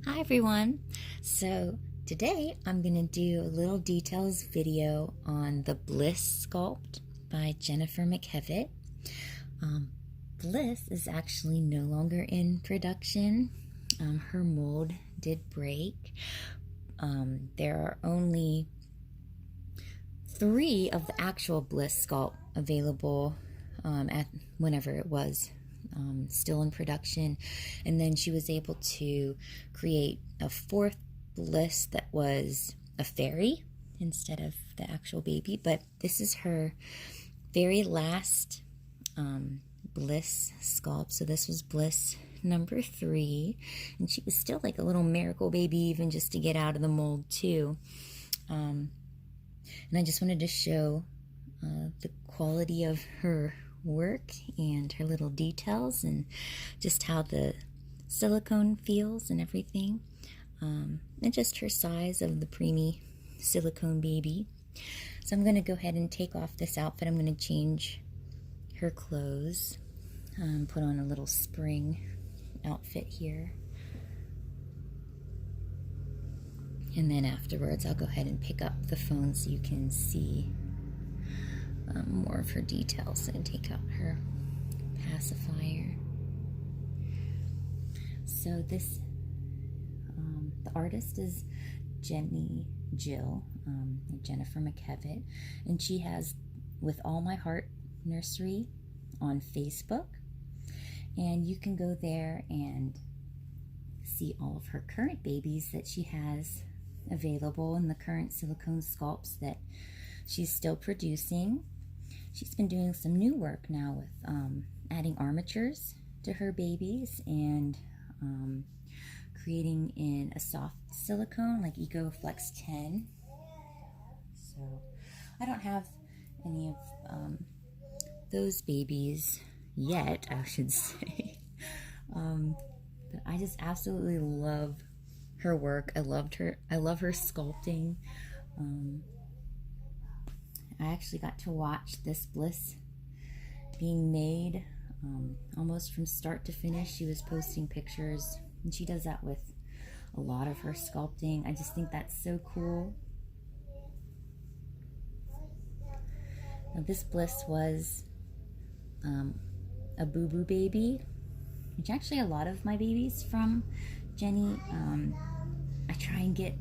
Hi everyone. So today I'm going to do a little details video on the Bliss sculpt by Mckevitt. Bliss is actually no longer in production. Her mold did break. There are only 3 of the actual Bliss sculpt available at whenever it was still in production, and then she was able to create a 4th Bliss that was a fairy instead of the actual baby. But this is her very last Bliss sculpt. So this was Bliss number 3, and she was still like a little miracle baby even just to get out of the mold too. And I just wanted to show the quality of her work and her little details and just how the silicone feels and everything, and just her size of the preemie silicone baby. So I'm going to go ahead and take off this outfit. I'm going to change her clothes, put on a little spring outfit here, and then afterwards I'll go ahead and pick up the phone so you can see more of her details and take out her pacifier. So this, the artist is Jennifer Mckevitt, and she has With All My Heart Nursery on Facebook, and you can go there and see all of her current babies that she has available and the current silicone sculpts that she's still producing. She's been doing some new work now with adding armatures to her babies and creating in a soft silicone like Ecoflex 10. So I don't have any of those babies yet, I should say. But I just absolutely love her work. I love her sculpting. I actually got to watch this Bliss being made almost from start to finish. She was posting pictures, and she does that with a lot of her sculpting. I just think that's so cool. Now, this Bliss was a boo-boo baby, which actually a lot of my babies from Jenny, I try and get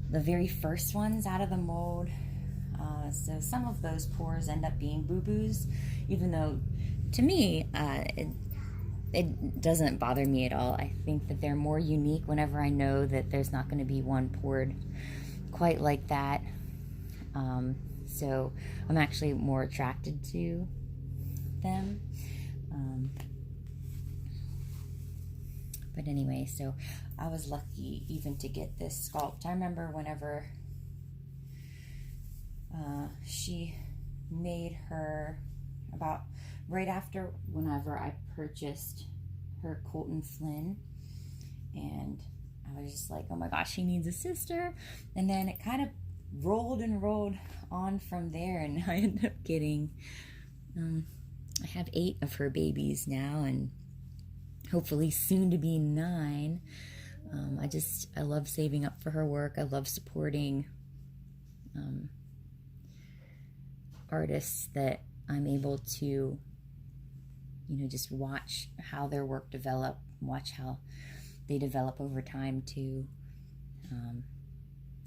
the very first ones out of the mold. So some of those pores end up being boo-boos, even though to me it doesn't bother me at all. I think that they're more unique whenever I know that there's not going to be one poured quite like that. So I'm actually more attracted to them. But anyway, so I was lucky even to get this sculpt. I remember whenever she made her, about right after whenever I purchased her Colton Flynn, and I was just like, oh my gosh, she needs a sister. And then it kind of rolled and rolled on from there, and I ended up getting I have 8 of her babies now, and hopefully soon to be 9. I love saving up for her work. I love supporting artists that I'm able to, just watch how their work develop, watch how they develop over time too. I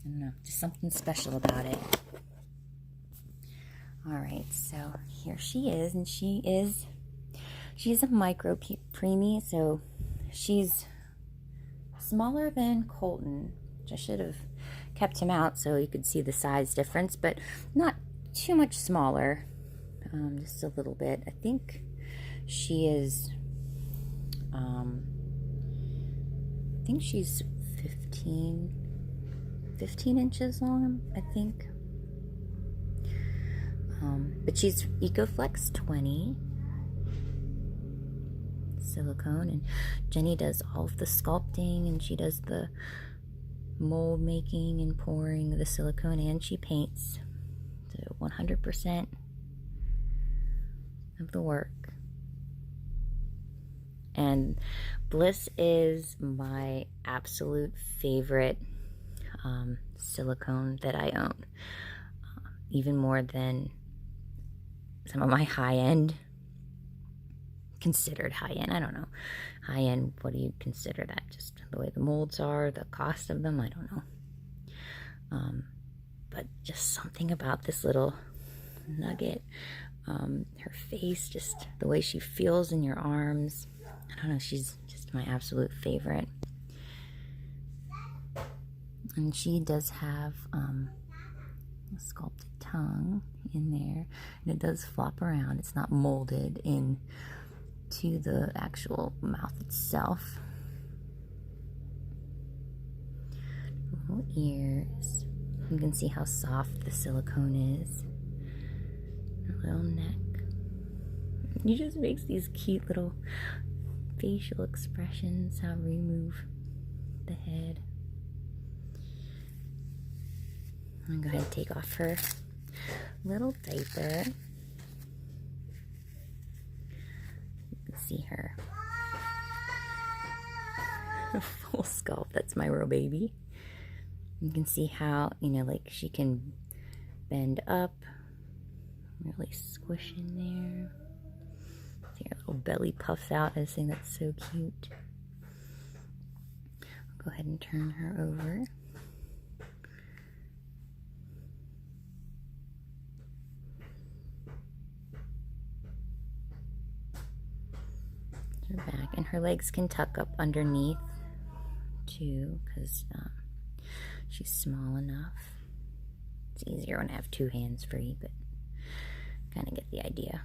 don't know, just something special about it. All right, so here she is, and she's a micro preemie, so she's smaller than Colton, which I should have kept him out so you could see the size difference, but not too much smaller, just a little bit. I think she is, I think she's 15 inches long, I think. But she's Ecoflex 20 silicone, and Jenny does all of the sculpting, and she does the mold making and pouring the silicone, and she paints. So 100% of the work. And Bliss is my absolute favorite silicone that I own, even more than some of my high-end, considered high-end, I don't know. High-end, what do you consider that? Just the way the molds are, the cost of them, I don't know. But just something about this little nugget, her face, just the way she feels in your arms. I don't know, she's just my absolute favorite. And she does have a sculpted tongue in there, and it does flop around. It's not molded in to the actual mouth itself. Little ears. You can see how soft the silicone is. Her little neck. He just makes these cute little facial expressions, how we move the head. I'm gonna go ahead and take off her little diaper. You can see her full scalp. That's my real baby. You can see how, you know, like she can bend up, really squish in there. See her little belly puffs out. I just think that's so cute. I'll go ahead and turn her over. Her back, and her legs can tuck up underneath too, because she's small enough. It's easier when I have two hands free, but kind of get the idea.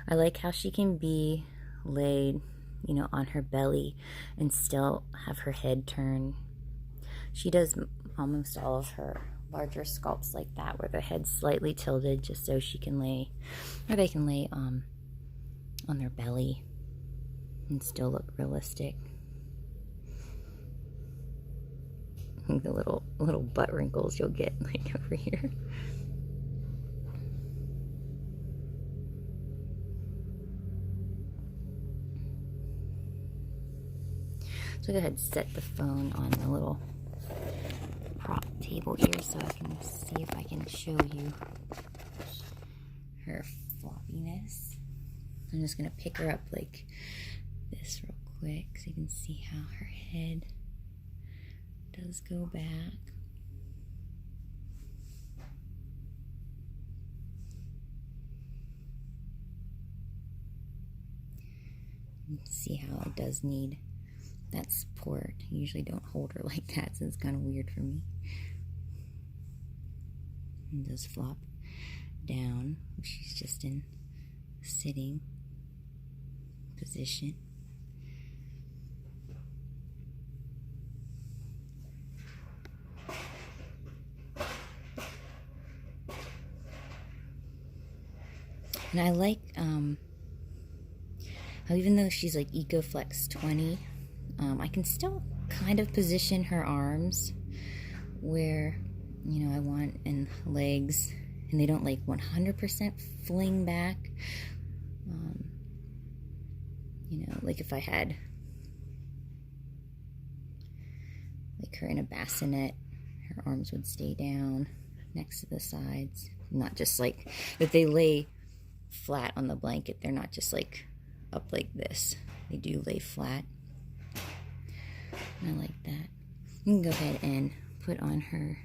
I like how she can be laid, you know, on her belly and still have her head turn. She does almost all of her larger sculpts like that, where the head's slightly tilted just so she can lay, or they can lay on their belly and still look realistic. The little butt wrinkles you'll get like over here. So go ahead and set the phone on the little prop table here so I can see if I can show you her floppiness. I'm just going to pick her up like this real quick so you can see how her head does go back. You can see how it does need that support. I usually don't hold her like that, so it's kind of weird for me. It does flop down. She's just in sitting position. And I like how even though she's like Ecoflex 20, I can still kind of position her arms where, you know, I want, and legs, and they don't like 100% fling back. You know, like if I had like her in a bassinet, her arms would stay down next to the sides. Not just like, if they lay flat on the blanket, they're not just like up like this. They do lay flat. And I like that. You can go ahead and put on her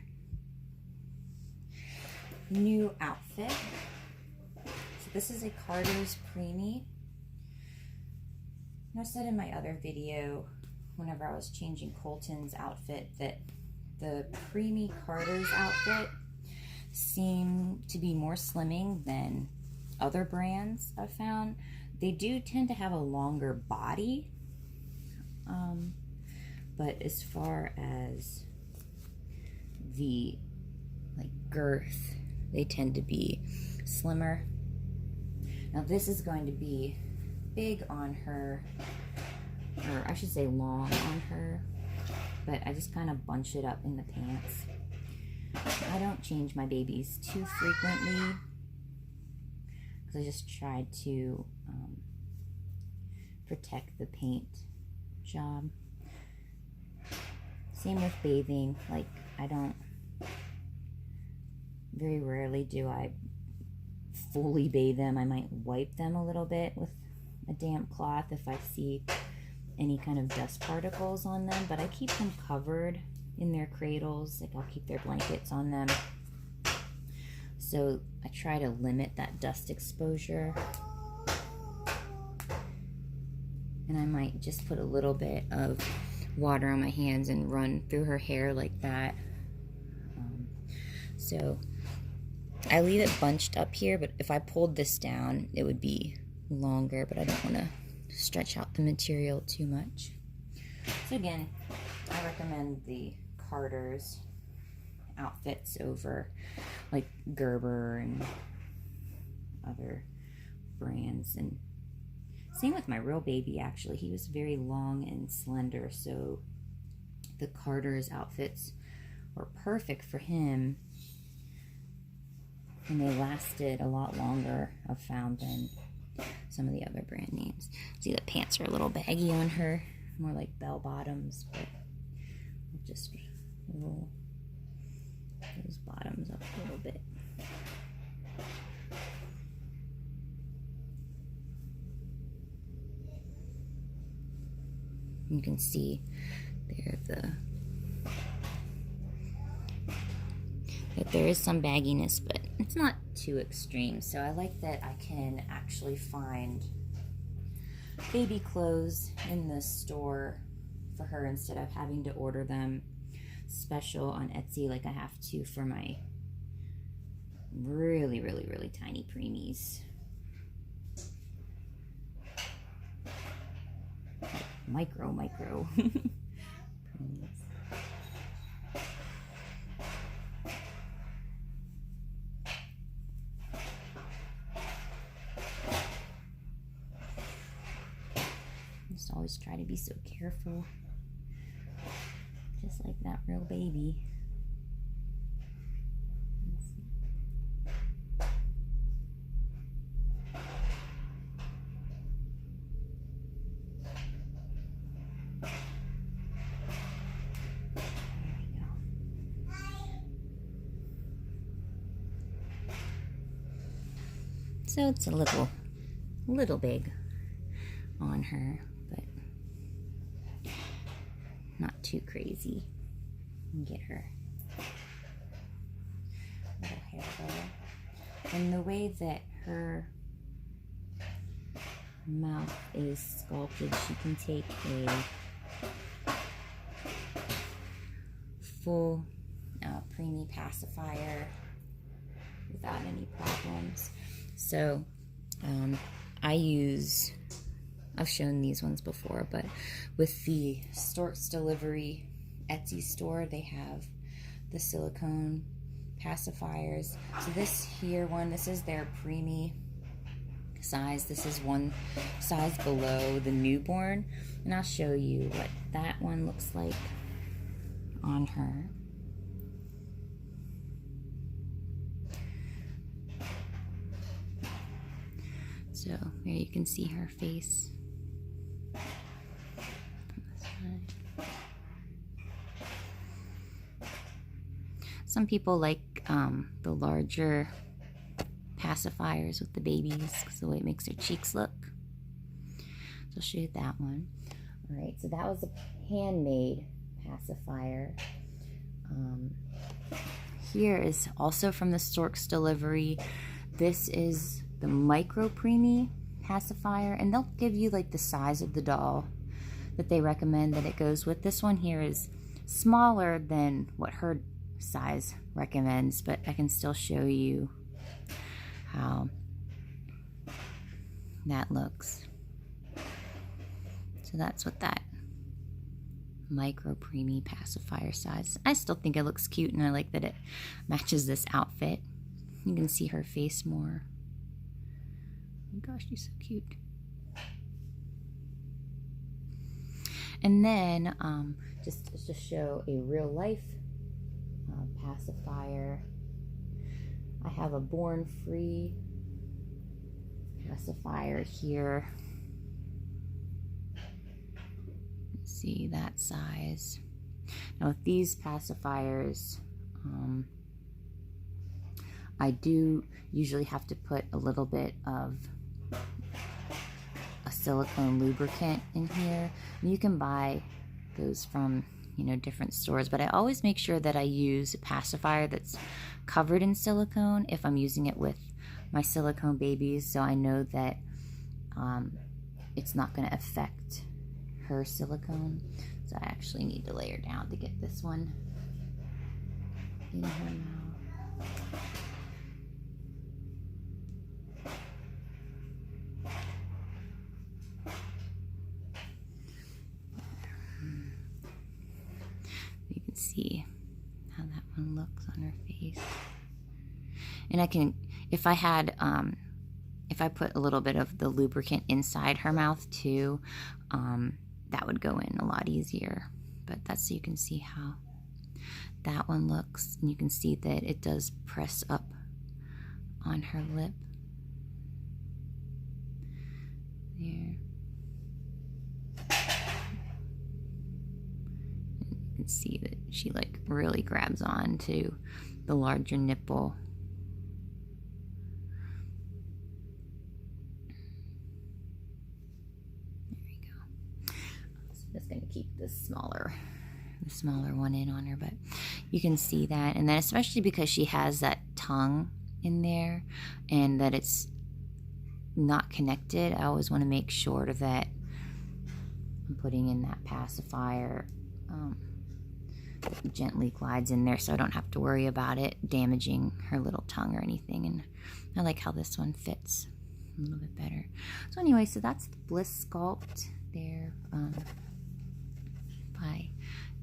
new outfit. So this is a Carter's Preemie. I said in my other video, whenever I was changing Colton's outfit, that the Preemie Carter's outfit seemed to be more slimming than other brands I've found. They do tend to have a longer body, but as far as the like girth, they tend to be slimmer. Now this is going to be big on her, or I should say long on her, but I just kind of bunch it up in the pants. I don't change my babies too frequently because I just tried to protect the paint job. Same with bathing. Like, very rarely do I fully bathe them. I might wipe them a little bit with a damp cloth if I see any kind of dust particles on them, but I keep them covered in their cradles. Like, I'll keep their blankets on them. So I try to limit that dust exposure. And I might just put a little bit of water on my hands and run through her hair like that. So I leave it bunched up here, but if I pulled this down, it would be longer, but I don't want to stretch out the material too much. So again, I recommend the Carter's outfits over like Gerber and other brands. And same with my real baby, actually. He was very long and slender, so the Carter's outfits were perfect for him, and they lasted a lot longer, I've found, than some of the other brand names. See, the pants are a little baggy on her, more like bell bottoms, but we'll just roll those bottoms up a little bit. You can see there that there is some bagginess, but it's not too extreme. So I like that I can actually find baby clothes in the store for her instead of having to order them special on Etsy like I have to for my really, really, really tiny preemies. Micro preemies. Just always try to be so careful, just like that real baby. So it's a little big on her, but not too crazy. Get her little hair roll. And the way that her mouth is sculpted, she can take a full preemie pacifier without any problems. So I've shown these ones before, but with the Stork's Delivery Etsy store, they have the silicone pacifiers. So this is their preemie size. This is one size below the newborn, and I'll show you what that one looks like on her. So there you can see her face from the side. Some people like the larger pacifiers with the babies because the way it makes their cheeks look. So I'll show you that one. All right, so that was a handmade pacifier. Here is also from the Stork's Delivery. This is the micro preemie pacifier, and they'll give you like the size of the doll that they recommend that it goes with. This one here is smaller than what her size recommends, but I can still show you how that looks. So that's what that micro preemie pacifier size. I still think it looks cute, and I like that it matches this outfit. You can see her face more. Oh gosh, she's so cute. And then just to show a real life pacifier, I have a Born Free pacifier here. see that size. Now with these pacifiers, I do usually have to put a little bit of a silicone lubricant in here. And you can buy those from, you know, different stores, but I always make sure that I use a pacifier that's covered in silicone if I'm using it with my silicone babies, so I know that it's not going to affect her silicone. So I actually need to lay her down to get this one in her mouth. You can see how that one looks on her face. And I can, if I had, if I put a little bit of the lubricant inside her mouth too, that would go in a lot easier. But that's so you can see how that one looks. And you can see that it does press up on her lip. There. And you can see that she like really grabs on to the larger nipple. Just going to keep the smaller one in on her, but you can see that. And then especially because she has that tongue in there and that it's not connected, I always want to make sure that I'm putting in that pacifier that gently glides in there, so I don't have to worry about it damaging her little tongue or anything. And I like how this one fits a little bit better. So anyway, so that's the Bliss Sculpt there. By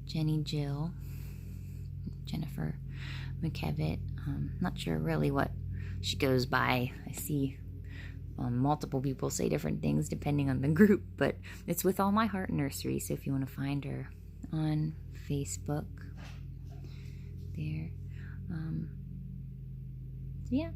Jennifer Mckevitt. Not sure really what she goes by. I see multiple people say different things depending on the group, but it's With All My Heart Nursery, so if you want to find her on Facebook there. So yeah.